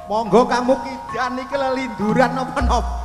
Monggo kamu kijan iki lelinduran napa-napa.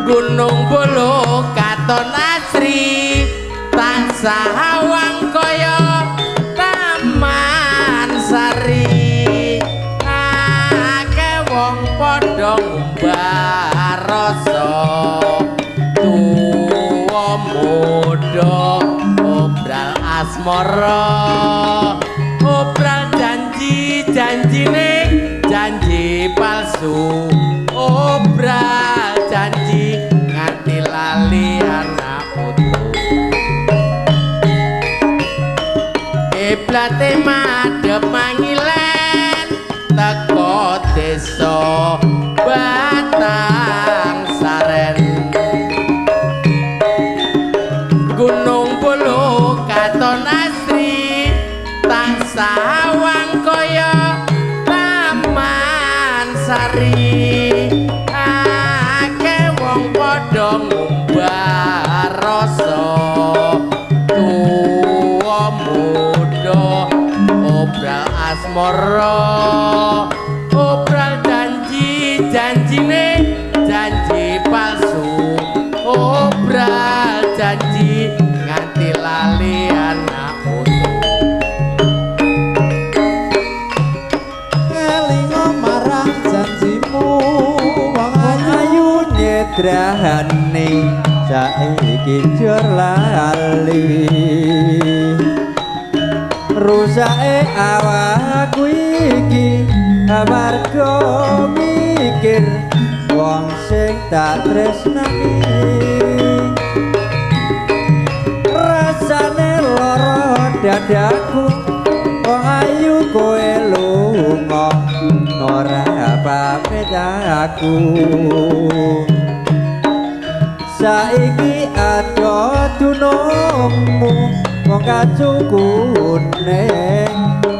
Gunung Bolo katon asri tansah awang kaya taman sari asmara obral janji-janjine janji palsu obral janji nganti lali anak putu kiblate madhep mangilen teko desa Batang Saren Gunung Bulu Katon Asri tansah wangkaya Taman Sari akeh wong padha ngumbar rasa tuwa muda obral asmara obral janjine janji palsu obral janji nganti lali anak putu kelingo marang janjimu wong ayu nyedrahane saiki jur lali rusake awakku iki amarga mikir wong sing tak tresnani rasane lara dadaku wong ayu kowe lunga ora pamit aku saiki ada dunungmu wong kacuku ning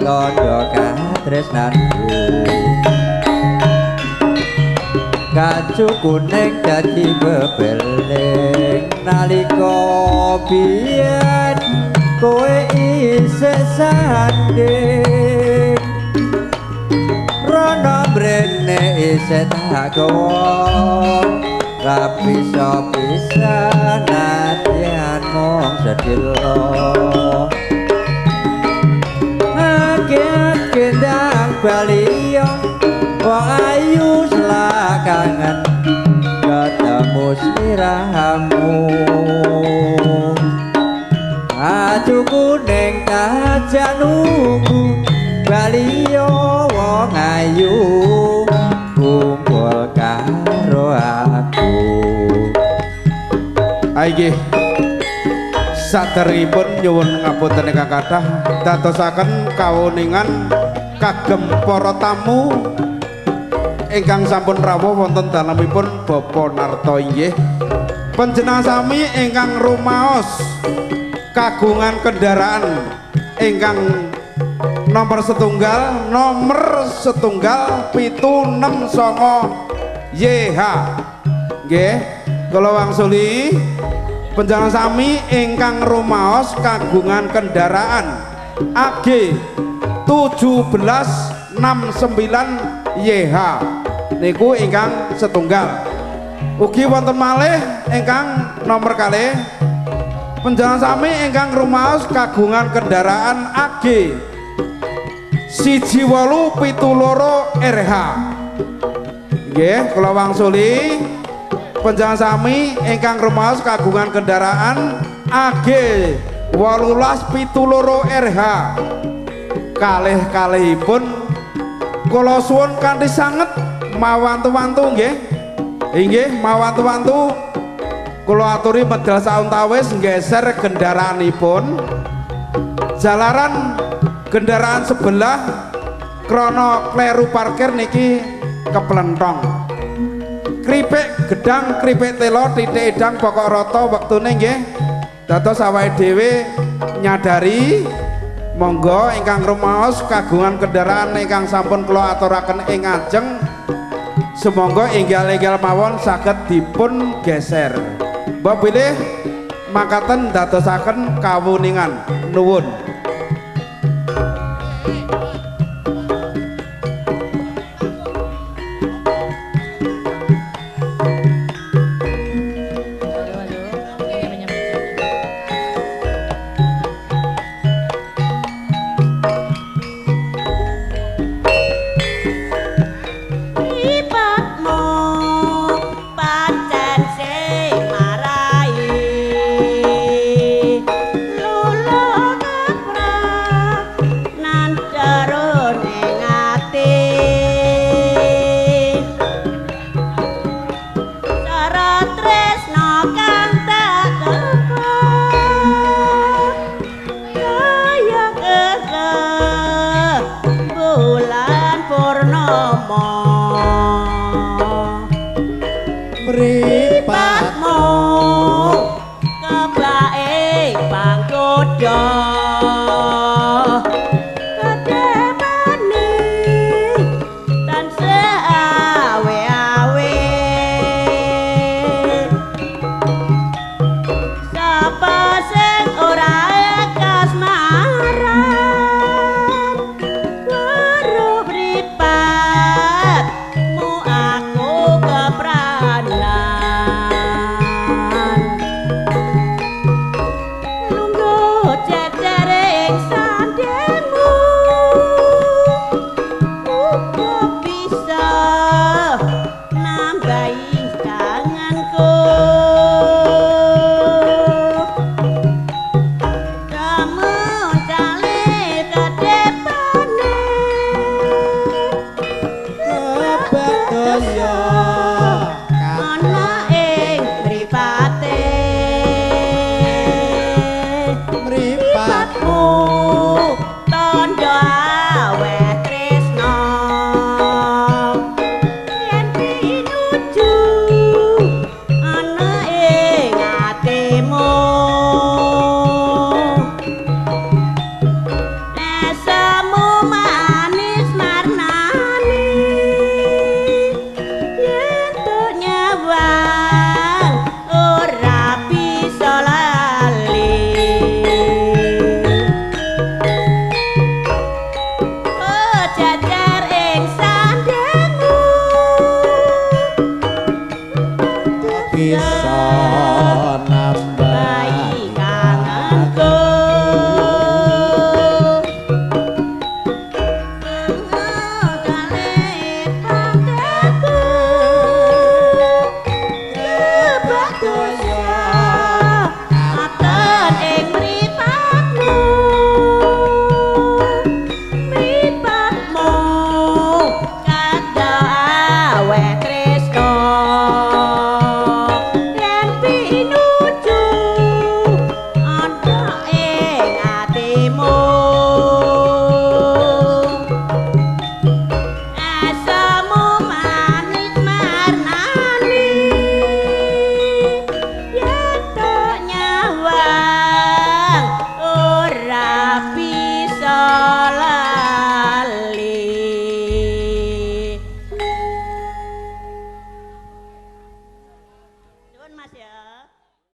tandha katresnanku kacuku ning dadi bebeling nalika biyen kowe isih sanding rono mrene isih tak gawa rapi-pisan atian mong sedilo aget gendang baliyong wong ayu selakangan ketemu sliramu acuku ning kajan nunggu baliyo wong ayu kumpul karo aku Aigih saderipun nyuwun ngapunten ingkang kathah dadosaken kawuningan kagem para tamu ingkang sampun rawuh wonten dalemipun Bapa Narto inggih panjenengan sami ingkang rumaos kagungan kendaraan ingkang nomor setunggal 769 YH nggih kula wangsuli panjenengan sami ingkang rumaos kagungan kendaraan AG 1769 YH niku ingkang setunggal ugi wonten malih ingkang nomor kalih panjenengan sami ingkang rumaos kagungan kendaraan AG 1872 RH nggih kula wangsuli panjenengan sami ingkang rumaos kagungan kendaraan AG 1872 RH kalih-kalihipun kula suwun kanthi sanget mawantu-wantu nggih inggih mawantu-wantu kula aturi medal sauntawis nggeser kendaraanipun jalaran kendaraan sebelah krana kleru parkir niki keplentong kripik gedang kripik telo titik edang pokok rata wektune nggih dados awake dhewe nyadari monggo ingkang rumaos kagungan kendaraan ingkang sampun kula aturaken ing ajeng semonggo enggal-enggal mawon saged dipun geser mbok bilih makaten dadosaken kawuningan nuwun beri